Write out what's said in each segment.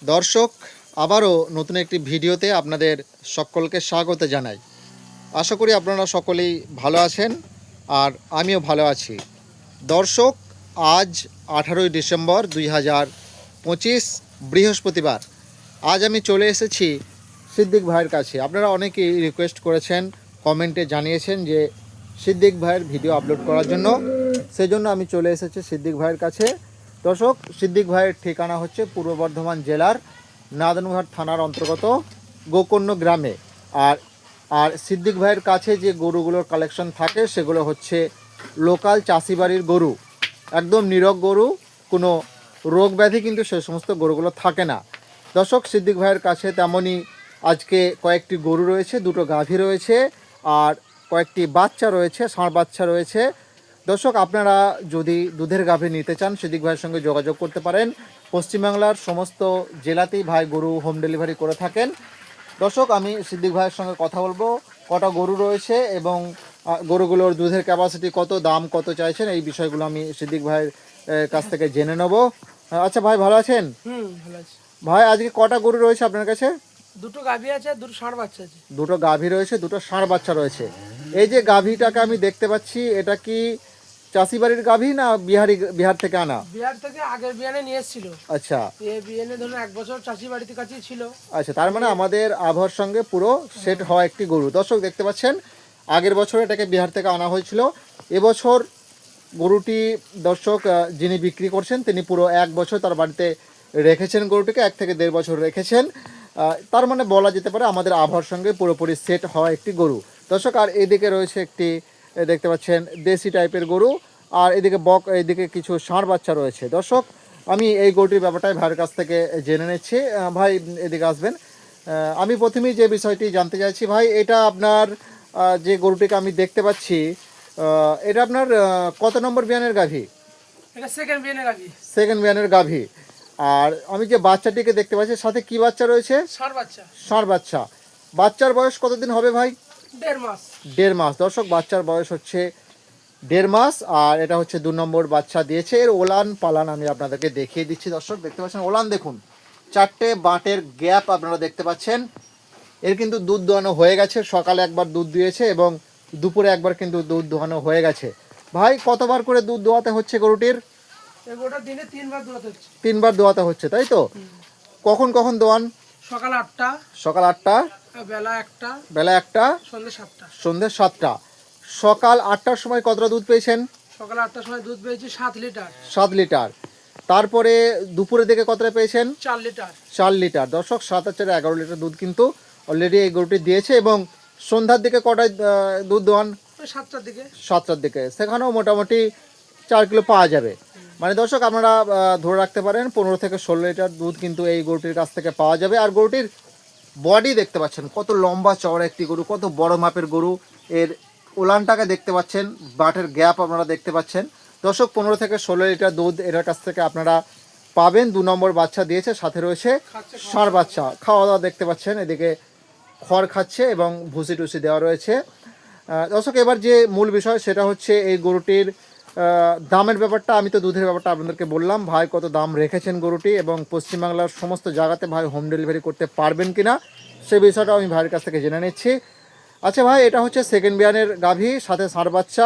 দর্শক, আবারও নতুন একটি ভিডিওতে আপনাদের সকলকে স্বাগত জানাই। আশা করি আপনারা সকলেই ভালো আছেন আর আমিও ভালো আছি। দর্শক, আজ 18ই ডিসেম্বর 2025 বৃহস্পতিবার। আজ আমি চলে এসেছি সিদ্দিক ভাইয়ের কাছে। আপনারা অনেকেই রিকোয়েস্ট করেছেন, কমেন্টে জানিয়েছেন যে সিদ্দিক ভাইয়ের ভিডিও আপলোড করার জন্য, সেজন্য আমি চলে এসেছি সিদ্দিক ভাইয়ের কাছে। দর্শক, সিদ্দিক ভাইয়ের ঠিকানা হচ্ছে পূর্ব বর্ধমান জেলার নাদনঘাট থানার অন্তর্গত গোকর্ণ গ্রামে। আর সিদ্দিক ভাইয়ের কাছে যে গরুগুলোর কালেকশন থাকে সেগুলো হচ্ছে লোকাল চাষি বাড়ির গরু, একদম নিরোগ গরু, কোনো রোগ ব্যাধি কিন্তু সে সমস্ত গরুগুলো থাকে না। দর্শক, সিদ্দিক ভাইয়ের কাছে তেমনই আজকে কয়েকটি গরু রয়েছে, দুটো গাভী রয়েছে আর কয়েকটি বাচ্চা রয়েছে, ষাঁড় বাচ্চা রয়েছে। দর্শক, আপনারা যদি দুধের গাভী নিতে চান সিদ্দিক ভাইয়ের সঙ্গে যোগাযোগ করতে পারেন। পশ্চিমবাংলার সমস্ত জেলাতেই ভাই গরু হোম ডেলিভারি করে থাকেন। দর্শক, আমি সিদ্দিক ভাইয়ের সঙ্গে কথা বলবো কটা গরু রয়েছে এবং গরুগুলোর দুধের ক্যাপাসিটি কত, দাম কত চাইছেন, এই বিষয়গুলো আমি সিদ্দিক ভাইয়ের কাছ থেকে জেনে নেব। আচ্ছা ভাই, ভালো আছেন? ভালো আছি ভাই, আজকে কটা গরু রয়েছে আপনার কাছে? দুটো গাভী আছে, দুটো ষাঁড় বাচ্চা আছে। দুটো গাভী রয়েছে, দুটো ষাঁড় বাচ্চা রয়েছে। এই যে গাভীটাকে আমি দেখতে পাচ্ছি, এটা কি চাষি বাড়ির গাভী না বিহার থেকে আনা? বিহার থেকে আগের বিয়ানে নিয়ে এসেছিল। আচ্ছা এই বিয়ানে ধরুন 1 বছর চাষি বাড়িতে কাছেই ছিল। আচ্ছা, তার মানে আমাদের আবহাওয়ার সঙ্গে পুরো সেট হওয়া একটি গরু। দর্শক, দেখতে পাচ্ছেন আগের বছর এটাকে বিহার থেকে আনা হয়েছিল। এবছর গরুটি দর্শক যিনি বিক্রি করছেন তিনি পুরো 1 বছর তার বাড়িতে রেখেছেন গরুটিকে, 1 থেকে 1.5 বছর রেখেছেন। তার মানে বলা যেতে পারে আমাদের আবহাওয়ার সঙ্গে পুরোপুরি সেট হওয়া একটি গরু। দর্শক, আর এদিকে রয়েছে একটি দেখতে পাচ্ছেন দেশি টাইপের গরু, আর এদিকে এইদিকে কিছু ষাঁড় বাচ্চা রয়েছে। দর্শক, আমি এই গরুটির ব্যাপারটাই ভাইয়ের কাছ থেকে জেনে নিচ্ছি। ভাই এদিকে আসবেন। আমি প্রথমেই যে বিষয়টি জানতে চাইছি ভাই, এটা আপনার যে গরুটিকে আমি দেখতে পাচ্ছি, এটা আপনার কত নম্বর বিয়ানের গাভী? এটা সেকেন্ড বিয়ানে গাভী। সেকেন্ড বিয়ানের গাভী। আর আমি যে বাচ্চাটিকে দেখতে পাচ্ছি, সাথে কি বাচ্চা রয়েছে? ষাঁড় বাচ্চা। ষাঁড় বাচ্চা। বাচ্চার বয়স কতদিন হবে ভাই? 1.5 মাস। 1.5 মাস। দর্শক, বাচ্চার বয়স হচ্ছে 1.5 মাস আর এটা হচ্ছে 2 নম্বর বাচ্চা দিয়েছে। এর ওলান পালান আমি আপনাদেরকে দেখিয়ে দিচ্ছি। দর্শক, দেখতে পাচ্ছেন ওলান দেখুন, 4টে বাটের গ্যাপ আপনারা দেখতে পাচ্ছেন। এর কিন্তু দুধ দোয়ানো হয়ে গেছে, সকালে একবার দুধ দিয়েছে এবং দুপুরে একবার কিন্তু দুধ দোয়ানো হয়ে গেছে। ভাই, কতবার করে দুধ দোয়াতে হচ্ছে গরুটির? এই গরুটা দিনে 3 বার দোয়াতে হচ্ছে। 3বার দোয়াতে হচ্ছে, তাই তো? কখন কখন দোয়ান? সকাল 8টা, সকাল 8টা, বেলা 1টা, বেলা 1টা, সন্ধ্যে 7টা। সন্ধ্যে 7টা। সকাল 8টার সময় কতটা দুধ পেয়েছেন? সকাল 8টার সময় দুধ পেয়েছি 7 লিটার। 7 লিটার। তারপরে দুপুরের দিকে কতটা পেয়েছেন? 4 লিটার। 4 লিটার। দর্শক, 7 আর 4 11 লিটার দুধ কিন্তু অলরেডি এই গরুটি দিয়েছে। এবং সন্ধ্যার দিকে কটায় দুধ দোয়ান? ওই 7টার দিকে। 7টার দিকে। সেখানেও মোটামুটি 4 কিলো পাওয়া যাবে। মানে দর্শক, আপনারা ধরে রাখতে পারেন 15 থেকে 16 লিটার দুধ কিন্তু এই গরুটির কাছ থেকে পাওয়া যাবে। আর গরুটির বডি দেখতে পাচ্ছেন, কত লম্বা চওড়া একটি গরু, কত বড় মাপের গরু। এর ওলানটাকে দেখতে পাচ্ছেন, বাটের গ্যাপ আপনারা দেখতে পাচ্ছেন। দর্শক, 15 থেকে 16 লিটার দুধ এর কাছ থেকে আপনারা পাবেন। 2 নম্বর বাচ্চা দিয়েছে, সাথে রয়েছে ষাঁড় বাচ্চা। খাওয়া দাওয়া দেখতে পাচ্ছেন, এদিকে খড় খাচ্ছে এবং ভুসি টুসি দেওয়া রয়েছে। দর্শক, এবার যে মূল বিষয় সেটা হচ্ছে এই গরুটির দামের ব্যাপারটা। আমি তো দুধের ব্যাপারটা আপনাদেরকে বললাম, ভাই কত দাম রেখেছেন গরুটি এবং পশ্চিমবাংলার সমস্ত জায়গাতে ভাই হোম ডেলিভারি করতে পারবেন কিনা সেই বিষয়টা আমি ভাইয়ের কাছ থেকে জেনে নিচ্ছি। আচ্ছা ভাই, এটা হচ্ছে সেকেন্ড বিয়ানের গাভী, সাথে ষাঁড় বাচ্চা,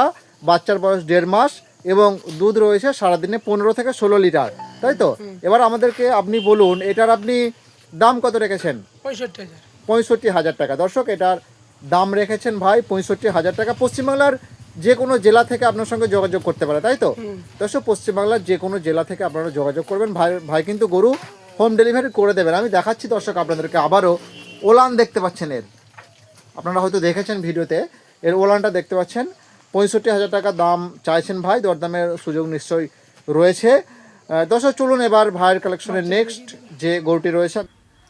বাচ্চার বয়স 1.5 মাস এবং দুধ রয়েছে সারাদিনে 15 থেকে 16 লিটার, তাই তো? এবার আমাদেরকে আপনি বলুন, এটার আপনি দাম কত রেখেছেন? 65,000। 65,000 টাকা। দর্শক, এটার দাম রেখেছেন ভাই 65,000 টাকা। পশ্চিমবাংলার যে কোনো জেলা থেকে আপনার সঙ্গে যোগাযোগ করতে পারে, তাই তো? দর্শক, পশ্চিমবাংলার যে কোনো জেলা থেকে আপনারা যোগাযোগ করবেন, ভাই কিন্তু গরু হোম ডেলিভারি করে দেবেন। আমি দেখাচ্ছি দর্শক আপনাদেরকে আবারও। ওলান দেখতে পাচ্ছেন এর, আপনারা হয়তো দেখেছেন ভিডিওতে, এর ওলানটা দেখতে পাচ্ছেন। 65,000 টাকা দাম চাইছেন ভাই, দরদামের সুযোগ নিশ্চয়ই রয়েছে। দর্শক, চলুন এবার ভাইয়ের কালেকশনের নেক্সট যে গরুটি রয়েছে।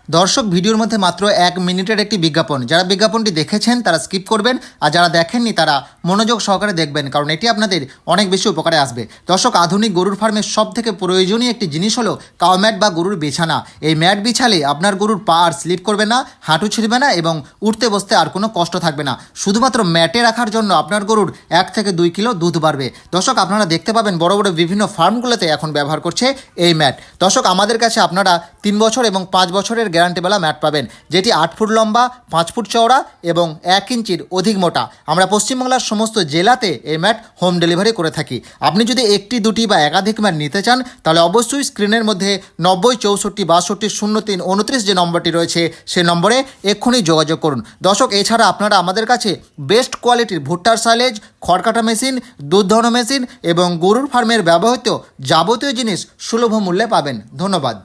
দর্শক, ভিডিওর মধ্যে মাত্র 1 মিনিটের একটি বিজ্ঞাপন। যারা বিজ্ঞাপনটি দেখেছেন তারা স্কিপ করবেন, আর যারা দেখেননি তারা মনোযোগ সহকারে দেখবেন, কারণ এটি আপনাদের অনেক বেশি উপকারে আসবে। দর্শক, আধুনিক গরুর ফার্মের সব থেকে প্রয়োজনীয় একটি জিনিস হলো কাউ ম্যাট বা গরুর বিছানা। এই ম্যাট বিছালে আপনার গরুর পা আর স্লিপ করবে না, হাঁটু ছিঁড়বে না এবং উঠতে বসতে আর কোনো কষ্ট থাকবে না। শুধুমাত্র ম্যাটে রাখার জন্য আপনার গরুর 1 থেকে 2 কিলো দুধ বাড়বে। দর্শক, আপনারা দেখতে পাবেন বড় বড় বিভিন্ন ফার্মগুলোতে এখন ব্যবহার করছে এই ম্যাট। দর্শক, আমাদের কাছে আপনারা 3 বছর এবং 5 বছরের গ্যারান্টিওয়ালা ম্যাট পাবেন, যেটি 8 ফুট লম্বা, 5 ফুট চওড়া এবং 1 ইঞ্চির অধিক মোটা। আমরা পশ্চিমবাংলার সমস্ত জেলাতে এই ম্যাট হোম ডেলিভারি করে থাকি। আপনি যদি একটি, দুটি বা একাধিক ম্যাট নিতে চান তাহলে অবশ্যই স্ক্রিনের মধ্যে 90 64 62 03 29 যে নম্বরটি রয়েছে সেই নম্বরে এক্ষুনি যোগাযোগ করুন। দর্শক, এছাড়া আপনারা আমাদের কাছে বেস্ট কোয়ালিটির ভুট্টার সাইলেজ, খড়কাটা মেশিন, দুধ দহন মেশিন এবং গরুর ফার্মের ব্যবহৃত যাবতীয় জিনিস সুলভ মূল্যে পাবেন। ধন্যবাদ।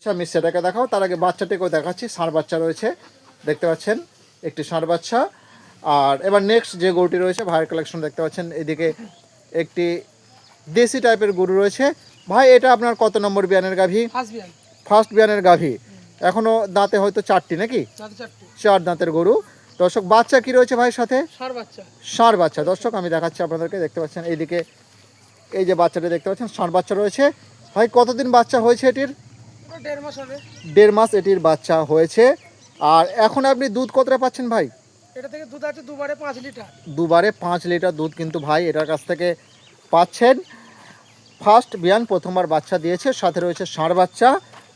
আমি সেটাকে দেখাও, তার আগে বাচ্চাটিকেও দেখাচ্ছি। ষাঁড় বাচ্চা রয়েছে, দেখতে পাচ্ছেন একটি ষাঁড় বাচ্চা। আর এবার নেক্সট যে গরুটি রয়েছে ভাইয়ের কালেকশন দেখতে পাচ্ছেন, এদিকে একটি দেশি টাইপের গরু রয়েছে। ভাই, এটা আপনার কত নম্বর বিয়ানের গাভী? ফার্স্ট বিয়ানের গাভী। এখনো দাঁতে হয়তো 4টি নাকি? 4 দাঁতের গরু। দর্শক, বাচ্চা কি রয়েছে ভাইয়ের সাথে? ষাঁড় বাচ্চা। দর্শক, আমি দেখাচ্ছি আপনাদেরকে, দেখতে পাচ্ছেন এইদিকে এই যে বাচ্চাটি দেখতে পাচ্ছেন, ষাঁড় বাচ্চা রয়েছে। ভাই, কতদিন বাচ্চা হয়েছে এটির? 1.5 মাস এটির বাচ্চা হয়েছে। আর এখন আপনি দুধ কতটা পাচ্ছেন ভাই? এটা থেকে দুধ আছে দুবারে 5 লিটার। দুবারে 5 লিটার দুধ কিন্তু ভাই এটার কাছ থেকে পাচ্ছেন। ফার্স্ট বিয়ান, প্রথমবার বাচ্চা দিয়েছে, সাথে রয়েছে ষাঁড় বাচ্চা,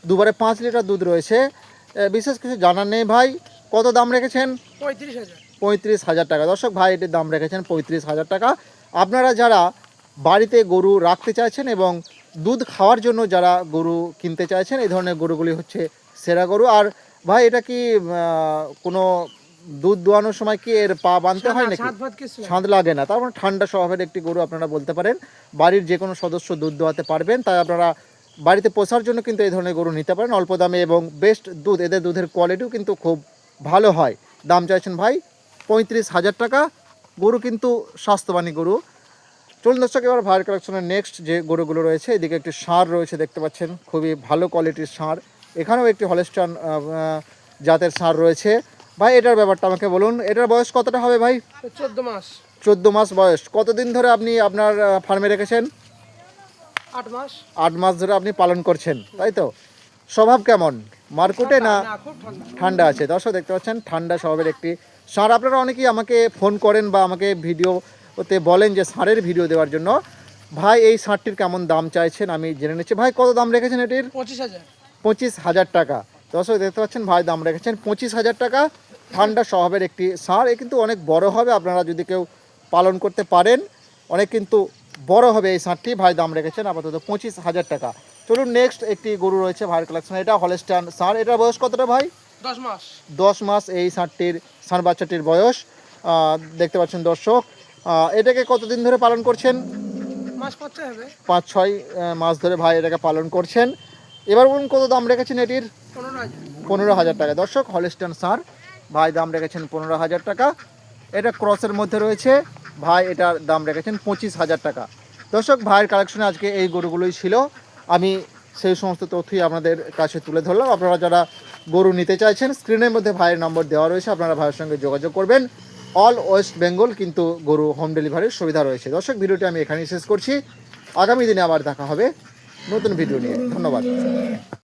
দুবারে 5 লিটার দুধ রয়েছে। বিশেষ কিছু জানার নেই ভাই। কত দাম রেখেছেন? 35,000 টাকা। দর্শক, ভাই এটির দাম রেখেছেন 35,000 টাকা। আপনারা যারা বাড়িতে গরু রাখতে চাইছেন এবং দুধ খাওয়ার জন্য যারা গরু কিনতে চাইছেন, এই ধরনের গরুগুলি হচ্ছে সেরা গরু। আর ভাই, এটা কি কোনো দুধ দোয়ানোর সময় কি এর পা বাঁধতে হয় নাকি? ছাঁদ লাগে না, তার মানে ঠান্ডা স্বভাবের একটি গরু আপনারা বলতে পারেন। বাড়ির যে কোনো সদস্য দুধ দোয়াতে পারবেন, তাই আপনারা বাড়িতে পোষার জন্য কিন্তু এই ধরনের গরু নিতে পারেন অল্প দামে এবং বেস্ট দুধ। এদের দুধের কোয়ালিটিও কিন্তু খুব ভালো হয়। দাম চাইছেন ভাই 35,000 টাকা। গরু কিন্তু স্বাস্থ্যবানী গরু। চলুন দর্শক, এবার ভাইয়ের কালেকশনের নেক্সট যে গরুগুলো রয়েছে, এদিকে একটি ষাঁড় রয়েছে, দেখতে পাচ্ছেন খুবই ভালো কোয়ালিটির ষাঁড়। এখানেও একটি হলস্টাইন জাতের ষাঁড় রয়েছে। ভাই, এটার ব্যাপারটা আমাকে বলুন, এটার বয়স কতটা হবে ভাই? 14 মাস। 14 মাস বয়স। কতদিন ধরে আপনি আপনার ফার্মে রেখেছেন? 8 মাস। 8 মাস ধরে আপনি পালন করছেন, তাই তো? স্বভাব কেমন? মারকুটে না ঠান্ডা আছে? দর্শক, দেখতে পাচ্ছেন ঠান্ডা স্বভাবের একটি ষাঁড়। আপনারা অনেকেই আমাকে ফোন করেন বা আমাকে ভিডিওতে বলেন যে ষাঁড়ের ভিডিও দেওয়ার জন্য। ভাই, এই ষাঁড়টির কেমন দাম চাইছেন আমি জেনে নিচ্ছি। ভাই, কত দাম রেখেছেন এটির? 25,000 টাকা। দর্শক, দেখতে পাচ্ছেন ভাই দাম রেখেছেন 25,000 টাকা। ঠান্ডা স্বভাবের একটি ষাঁড়। এ কিন্তু অনেক বড় হবে, আপনারা যদি কেউ পালন করতে পারেন অনেক কিন্তু বড় হবে এই ষাঁড়টি। ভাই দাম রেখেছেন আপাতত 25,000 টাকা। চলুন, নেক্সট একটি গরু রয়েছে ভাইয়ের কালেকশনে। এটা হলস্টাইন ষাঁড়। এটার বয়স কতটা ভাই? 10 মাস। 10 মাস এই ষাঁড় বাচ্চাটির বয়স। দেখতে পাচ্ছেন দর্শক, এটাকে কতদিন ধরে পালন করছেন? 5-6 মাস ধরে ভাই এটাকে পালন করছেন। এবার বলুন, কত দাম রেখেছেন এটির? 15,000 টাকা। দর্শক, হলস্টাইন ষাঁড়, ভাই দাম রেখেছেন 15,000 টাকা। এটা ক্রসের মধ্যে রয়েছে, ভাই এটার দাম রেখেছেন 25,000 টাকা। দর্শক, ভাইয়ের কালেকশনে আজকে এই গরুগুলোই ছিল। আমি সেই সমস্ত তথ্যই আপনাদের কাছে তুলে ধরলাম। আপনারা যারা গরু নিতে চাইছেন, স্ক্রিনের মধ্যে ভাইয়ের নম্বর দেওয়া রয়েছে, আপনারা ভাইয়ের সঙ্গে যোগাযোগ করবেন। অল ওয়েস্ট বেঙ্গল কিন্তু গরু হোম ডেলিভারির সুবিধা রয়েছে। দর্শক, ভিডিওটি আমি এখানেই শেষ করছি। আগামী দিনে আবার দেখা হবে নতুন ভিডিও নিয়ে। ধন্যবাদ।